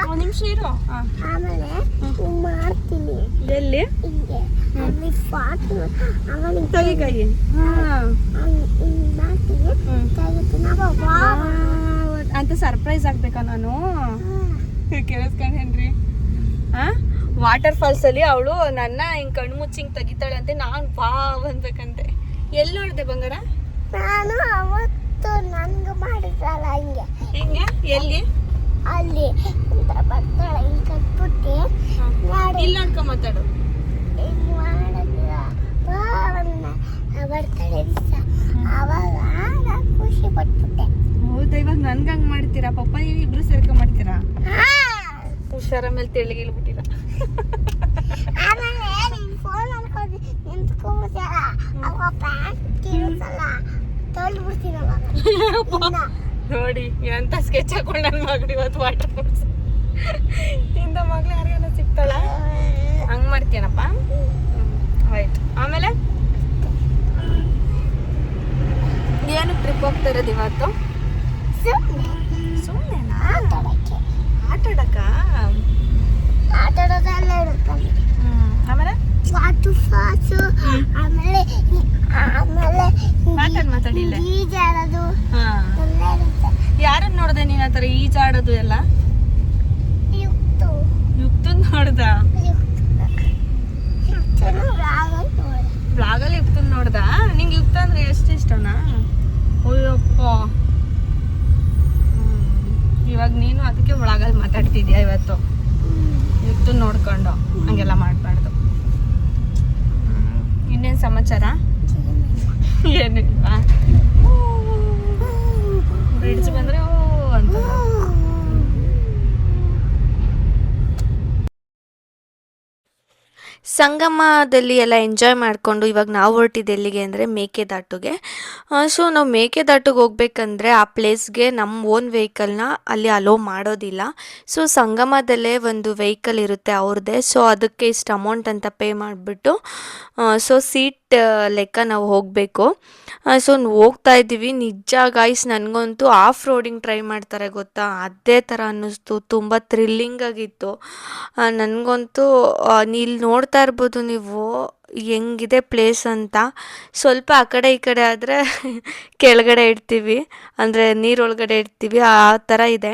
ಒಂದು ನಿಮಿಷ ಇರು. ಆಮೇಲೆ ಮಾಡ್ತೀನಿ ಎಲ್ಲಿ ಹಿಂಗೆ ಅಲ್ಲಿ ಫಾಟ್ ಆಮೇಲೆ ತೆಗಿ ಕೈ. ಮಾಡ್ತೀನಿ ತೆಗಿತೀನಿ ಅಂತ ಸರ್ಪ್ರೈಸ್ ಆಗ್ಬೇಕಾ ನಾನು? ಕೇಳಿಸ್ಕೊಂಡೇನ್ರಿ? ವಾಟರ್ ಫಾಲ್ಸ್ ಅಲ್ಲಿ ಅವಳು ನನ್ನ ಹಿಂಗ್ ಕಣ್ಣು ಮುಚ್ಚಿ ಹಿಂಗ್ ತೆಗಿತಾಳೆ ಅಂತೆ. ನಾನು ವಾವ್ ಅನ್ಬೇಕಂತೆ. ಎಲ್ಲಿ ನೋಡಿದೆ ಬಂಗಾರ? ನಾನು ಅವತ್ತು ನನ್ಗೆ ಮಾಡಿದ್ರಲ್ಲ ಹಿಂಗೆ ಹಿಂಗೆ ಎಲ್ಲಿ ಅಲ್ಲಿ ಬರ್ತಾಳೆ ಹಿಂಗೆ ಕಟ್ಬಿಟ್ಟು ಇಲ್ಲಿ ನೋಡ್ಕೊಂಡ್ ಮಾತಾಡು. ಹಿಂಗೆ ಮಾಡಿದ್ರ ಬರ್ತಾಳೆ ಅವಾಗ ನಾನು ಖುಷಿ ಪಟ್ಬಿಟ್ಟೆ. ಹೌದಾ? ಇವಾಗ ನನ್ಗೆ ಹಂಗ್ ಮಾಡ್ತೀರಾ? ಪಪ್ಪ ನೀವು ಇಬ್ರು ಸೇರ್ಕೊಂಡ್ ಮಾಡ್ತೀರಾ? ಹುಷಾರ ಮೇಲೆ ತೆಳಿಗಿಲ್ಬಿಟ್ಟಿರ. ಆಮೇಲೆ ನೀನು ಫೋನ್ ಅನ್ಕೊಂಡು ನಿಂತ್ಕೊಂಡ್ಬಿಟ್ಟಾರ ಅವಾಗ ಪ್ಯಾಂಟ್ ಕಿರುತ್ತಲ್ಲ ತೊಳ್ಬಿಡ್ತೀನಲ್ಲ. ನೋಡಿ ಎಂತ ಸ್ಕೆಚ್ ಹಾಕೊಂಡು ನನ್ನ ಮಗಳು ಇವತ್ತು ವಾಟರ್ ಫಾಲ್ಸ್ ಇಂಥ ಮಗಳು ಯಾರಿಗೆಲ್ಲ ಸಿಗ್ತಾಳ? ಹಂಗ್ ಮಾಡ್ತೀನಪ್ಪ. ಆಯ್ತು. ಆಮೇಲೆ ಏನು ಟ್ರಿಪ್ ಹೋಗ್ತಾ ಇರೋದು ಇವತ್ತು? ಸುಮ್ಮನೆನಾ? ಆಟ ಆಡಕ್ಕ? ಆಟ ಆಡೋದೆಲ್ಲ ಇರುತ್ತೆ. ಆಮೇಲೆ ವಾಟರ್ ಫಾಲ್ಸ್ ಆಮೇಲೆ ಮಾತಾಡಿಲ್ಲ ಈಜಾಡೋದು ಎಲ್ಲ ಇರುತ್ತೆ. ಯಾರನ್ನ ನೋಡ್ದೆ ನೀನ್ ಆತರ ಈಜಾಡೋದು ಎಲ್ಲ? ಯುಕ್ತನ್ ನೋಡ್ದ? ಬ್ಲಾಗಲ್ಲಿ ಯುಕ್ತನ್ ನೋಡ್ದ? ನಿಂಗೆ ಯುಕ್ತ ಅಂದ್ರೆ ಎಷ್ಟು ಇಷ್ಟನಾ? ಅಯ್ಯಪ್ಪ. ಇವಾಗ ನೀನು ಅದಕ್ಕೆ ಬ್ಲಾಗಲ್ಲಿ ಮಾತಾಡ್ತಿದ್ಯಾ ಇವತ್ತು? ಯುಕ್ತನ್ ನೋಡ್ಕೊಂಡು ಹಂಗೆಲ್ಲ ಮಾಡ್ಬಾರ್ದು. ಇನ್ನೇನು ಸಮಾಚಾರ? ಏನಿಲ್ವಾ? ಬ್ರಿಡ್ಜ್ ಬಂದ್ರೆ ಓ ಅಂತ. ಸಂಗಮದಲ್ಲಿ ಎಲ್ಲ ಎಂಜಾಯ್ ಮಾಡಿಕೊಂಡು ಇವಾಗ ನಾವು ಹೊರಟಿದ್ದು ಎಲ್ಲಿಗೆ ಅಂದರೆ ಮೇಕೆದಾಟುಗೆ. ಸೊ ನಾವು ಮೇಕೆದಾಟುಗೆ ಹೋಗ್ಬೇಕಂದ್ರೆ ಆ ಪ್ಲೇಸ್ಗೆ ನಮ್ಮ ಓನ್ ವೆಹಿಕಲ್ನ ಅಲ್ಲಿ ಅಲೋ ಮಾಡೋದಿಲ್ಲ. ಸೊ ಸಂಗಮದಲ್ಲೇ ಒಂದು ವೆಹಿಕಲ್ ಇರುತ್ತೆ ಅವ್ರದ್ದೇ. ಸೊ ಅದಕ್ಕೆ ಇಷ್ಟು ಅಮೌಂಟ್ ಅಂತ ಪೇ ಮಾಡಿಬಿಟ್ಟು ಸೊ ಸೀಟ್ ಲೆಕ್ಕ ನಾವು ಹೋಗಬೇಕು. ಸೊ ಹೋಗ್ತಾ ಇದ್ದೀವಿ. ನಿಜ ಗಾಯ್ಸ್, ನನಗಂತೂ ಆಫ್ ರೋಡಿಂಗ್ ಟ್ರೈ ಮಾಡ್ತಾರೆ ಗೊತ್ತಾ, ಅದೇ ಥರ ಅನ್ನಿಸ್ತು. ತುಂಬ ಥ್ರಿಲ್ಲಿಂಗ್ ಆಗಿತ್ತು ನನಗಂತೂ. ಇಲ್ಲಿ ನೋಡ್ತಾ ಇರ್ಬೋದು ನೀವು ಹೆಂಗಿದೆ ಪ್ಲೇಸ್ ಅಂತ. ಸ್ವಲ್ಪ ಆ ಕಡೆ ಈ ಕಡೆ ಆದರೆ ಕೆಳಗಡೆ ಇಡ್ತೀವಿ, ಅಂದರೆ ನೀರೊಳಗಡೆ ಇಡ್ತೀವಿ, ಆ ಥರ ಇದೆ.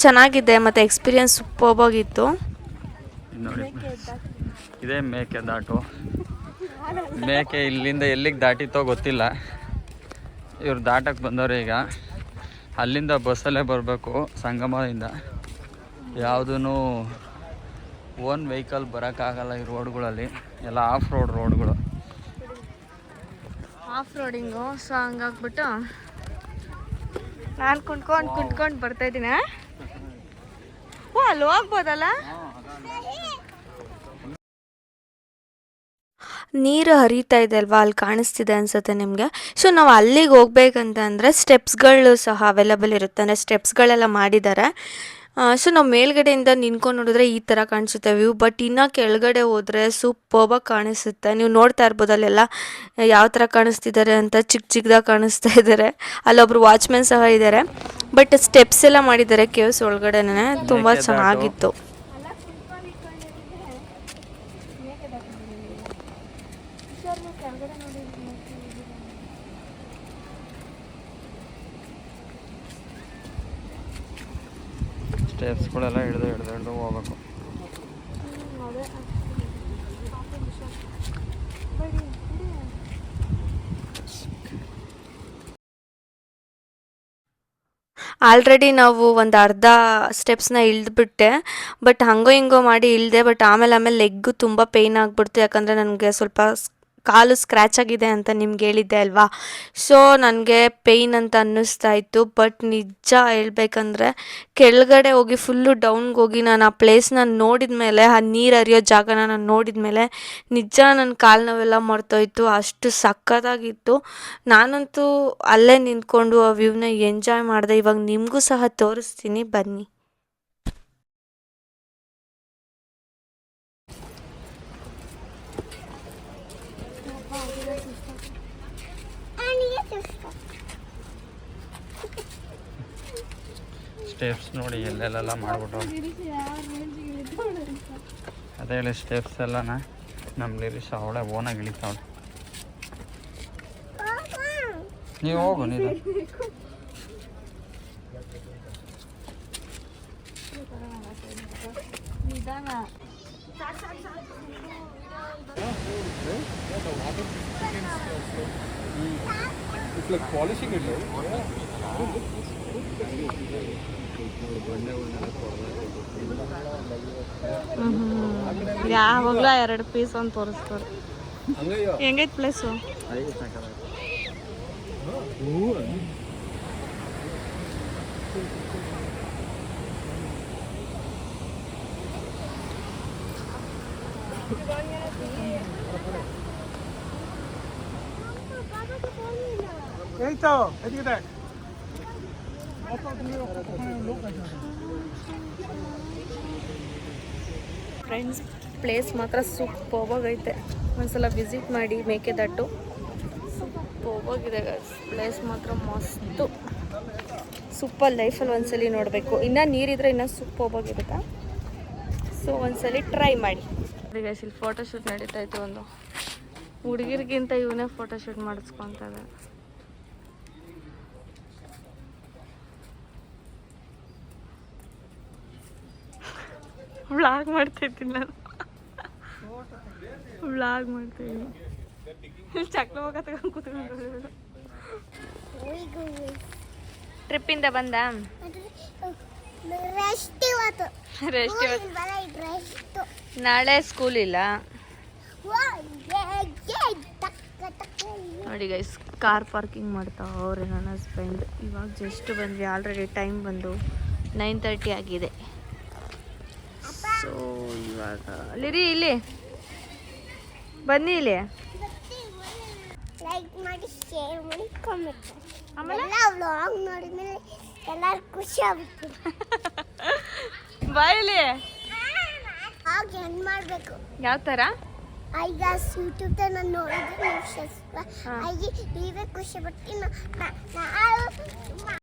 ಚೆನ್ನಾಗಿದೆ ಮತ್ತು ಎಕ್ಸ್ಪೀರಿಯನ್ಸ್ ಸೂಪರ್ಬಾಗಿತ್ತು. ನೋಡಿ, ಇದೇ ಮೇಕೆದಾಟು. ಮೇಕೆ ಇಲ್ಲಿಂದ ಎಲ್ಲಿಗೆ ದಾಟಿತೋ ಗೊತ್ತಿಲ್ಲ. ಇವ್ರು ದಾಟಕ್ಕೆ ಬಂದವರು ಈಗ. ಅಲ್ಲಿಂದ ಬಸ್ಸಲ್ಲೇ ಬರಬೇಕು ಸಂಗಮದಿಂದ. ಯಾವುದೂ ಓನ್ ವೆಹಿಕಲ್ ಬರೋಕ್ಕಾಗಲ್ಲ ಈ ರೋಡ್ಗಳಲ್ಲಿ, ಎಲ್ಲ ಆಫ್ ರೋಡ್ಗಳು. Of roading. ಸೊ ಹಂಗಾಗ್ಬಿಟ್ಟು ನಾನು ಕುಂತ್ಕೊಂಡು ಬರ್ತಾಯಿದ್ದೀನಿ. ಓ, ಅಲ್ಲಿ ಹೋಗ್ಬೋದಲ್ಲ? ನೀರು ಹರಿತಾ ಇದೆ ಅಲ್ವಾ, ಅಲ್ಲಿ ಕಾಣಿಸ್ತಿದೆ ಅನಿಸುತ್ತೆ ನಿಮಗೆ. ಸೊ ನಾವು ಅಲ್ಲಿಗೆ ಹೋಗ್ಬೇಕಂತ ಅಂದರೆ ಸ್ಟೆಪ್ಸ್ಗಳು ಸಹ ಅವೈಲಬಲ್ ಇರುತ್ತೆ, ಅಂದರೆ ಸ್ಟೆಪ್ಸ್ಗಳೆಲ್ಲ ಮಾಡಿದ್ದಾರೆ. ಸೊ ನಾವು ಮೇಲ್ಗಡೆಯಿಂದ ನಿಂತ್ಕೊಂಡು ನೋಡಿದ್ರೆ ಈ ಥರ ಕಾಣಿಸುತ್ತೆ ವ್ಯೂ. ಬಟ್ ಇನ್ನು ಕೆಳಗಡೆ ಹೋದರೆ ಸೂಪರ್ಬಾಗಿ ಕಾಣಿಸುತ್ತೆ. ನೀವು ನೋಡ್ತಾ ಇರ್ಬೋದು ಅಲ್ಲೆಲ್ಲ ಯಾವ ಥರ ಕಾಣಿಸ್ತಿದ್ದಾರೆ ಅಂತ. ಚಿಕ್ಕದಾಗಿ ಕಾಣಿಸ್ತಾ ಇದ್ದಾರೆ. ಅಲ್ಲೊಬ್ರು ವಾಚ್ಮೆನ್ ಸಹ ಇದ್ದಾರೆ. ಬಟ್ ಸ್ಟೆಪ್ಸ್ ಎಲ್ಲ ಮಾಡಿದ್ದಾರೆ ಕೇವ್ಸ್ ಒಳಗಡೆನೇ. ತುಂಬ ಚೆನ್ನಾಗಿತ್ತು. ಸ್ಟೆಪ್ಸ್ಗಳೆಲ್ಲ ಹಿಡ್ದು ಹೋಗ್ಬೇಕು. ಆಲ್ರೆಡಿ ನಾವು ಒಂದು ಅರ್ಧ ಸ್ಟೆಪ್ಸ್ನ ಇಳಿದ್ಬಿಟ್ಟೆ. ಬಟ್ ಹಂಗೋ ಹಿಂಗೋ ಮಾಡಿ ಇಳಿದೆ. ಬಟ್ ಆಮೇಲೆ ಲೆಗ್ಗು ತುಂಬ ಪೇಯ್ನ್ ಆಗಿಬಿಡ್ತು. ಯಾಕಂದರೆ ನನಗೆ ಸ್ವಲ್ಪ ಕಾಲು ಸ್ಕ್ರ್ಯಾಚ್ ಆಗಿದೆ ಅಂತ ನಿಮ್ಗೆ ಹೇಳಿದ್ದೆ ಅಲ್ವಾ. ಸೊ ನನಗೆ ಪೇಯ್ನ್ ಅಂತ ಅನ್ನಿಸ್ತಾ ಇತ್ತು. ಬಟ್ ನಿಜ ಹೇಳ್ಬೇಕಂದ್ರೆ ಕೆಳಗಡೆ ಹೋಗಿ ಫುಲ್ಲು ಡೌನ್ಗೆ ಹೋಗಿ ನಾನು ಆ ಪ್ಲೇಸ್ನ ನೋಡಿದ ಮೇಲೆ, ಆ ನೀರು ಹರಿಯೋ ಜಾಗನ ನಾನು ನೋಡಿದ ಮೇಲೆ ನಿಜ ನನ್ನ ಕಾಲು ನೋವೆಲ್ಲ ಮರ್ತೋಯ್ತು. ಅಷ್ಟು ಸಖತ್ತಾಗಿತ್ತು. ನಾನಂತೂ ಅಲ್ಲೇ ನಿಂತ್ಕೊಂಡು ಆ ವ್ಯೂನ ಎಂಜಾಯ್ ಮಾಡಿದೆ. ಇವಾಗ ನಿಮಗೂ ಸಹ ತೋರಿಸ್ತೀನಿ, ಬನ್ನಿ. ಸ್ಟೆಪ್ಸ್ ನೋಡಿ ಎಲ್ಲೆಲ್ಲ ಮಾಡ್ಬಿಟ್ಟು. ಅದೇ ಹೇಳಿ ಸ್ಟೆಪ್ಸ್ ಎಲ್ಲನ ನಮ್ಮ ಲಿರಿಶ್ ಅವಳೆ ಓನಾಗಿ ಇಳಿತಾವಳೆ. ನೀವು ಹೋಗು ನೀನು. It's like polishing it, right? ಯಾವಾಗಲೂ 2 ಪೀಸ್ ಅಂತ ತೋರಿಸ್ತಾರೆ. ಹೆಂಗೈತೆ ಪ್ಲೇಸು? ಫ್ರೆಂಡ್ಸ್, ಪ್ಲೇಸ್ ಮಾತ್ರ ಸೂಪರ್ಬ್ ಐತೆ. ಒಂದ್ಸಲ ವಿಸಿಟ್ ಮಾಡಿ ಮೇಕೆದಾಟು. ಸೂಪರ್ಬ್ ಇದೆ ಪ್ಲೇಸ್ ಮಾತ್ರ ಮಸ್ತು. ಸೂಪರ್ ಲೈಫಲ್ಲಿ ಒಂದ್ಸಲಿ ನೋಡಬೇಕು. ಇನ್ನೂ ನೀರಿದ್ರೆ ಇನ್ನೂ ಸೂಪರ್ಬ್ ಆಗಿರುತ್ತೆ. ಸೊ ಒಂದ್ಸಲಿ ಟ್ರೈ ಮಾಡಿ. ಈಗ ಇಲ್ಲಿ ಫೋಟೋಶೂಟ್ ನಡೀತಾ ಇತ್ತು. ಒಂದು ಹುಡುಗಿರಿಗಿಂತ ಇವನೇ ಫೋಟೋಶೂಟ್ ಮಾಡಿಸ್ಕೊತ ಇದ್ದಾರೆ. ವ್ಲಾಗ್ ಮಾಡ್ತಾಯಿದ್ದೀನಿ ನಾನು. ವ್ಲಾಗ್ ಮಾಡ್ತಾಯಿದ್ದೀನಿ. ಇಲ್ಲಿ ಚಕ್ಲ ಹೋಗ ತಗೊಂಡು ಕೂತ್ಕೊಂಡು. ಟ್ರಿಪ್ಪಿಂದ ಬಂದ ರೆಸ್ಟ್. ನಾಳೆ ಸ್ಕೂಲ್ ಇಲ್ಲ ನೋಡಿ ಗೈಸ್. ಕಾರ್ ಪಾರ್ಕಿಂಗ್ ಮಾಡ್ತಾವ್ರೆ ನನ್ನ ಹಸ್ಬೆಂಡ್. ಇವಾಗ ಜಸ್ಟ್ ಬಂದ್ವಿ. ಆಲ್ರೆಡಿ ಟೈಮ್ ಬಂದು 9:30 ಆಗಿದೆ. ಸೊ ಇವಾಗ ಅಲ್ಲಿರಿ, ಇಲ್ಲಿ ಬನ್ನಿ. ಇಲ್ಲಿ ಲೈಕ್ ಮಾಡಿ, ಶೇರ್ ಮಾಡಿ, ಕಾಮೆಂಟ್ ಮಾಡಿ. ಆಮೇಲೆ ವ್ಲಾಗ್ ನೋಡಿದ್ಮೇಲೆ ಎಲ್ಲರೂ ಖುಷಿ ಆಗುತ್ತೆ. ಬಾಯಿಲಿ ಆಗ ಏನು ಮಾಡಬೇಕು? ಯಾವ ಥರ? ಈಗ ಯೂಟ್ಯೂಬ್ ನಾನು ನೋಡಿದ್ರೆ ನೀವು ನೀವೇ ಖುಷಿ ಪಡ್ತೀನಿ.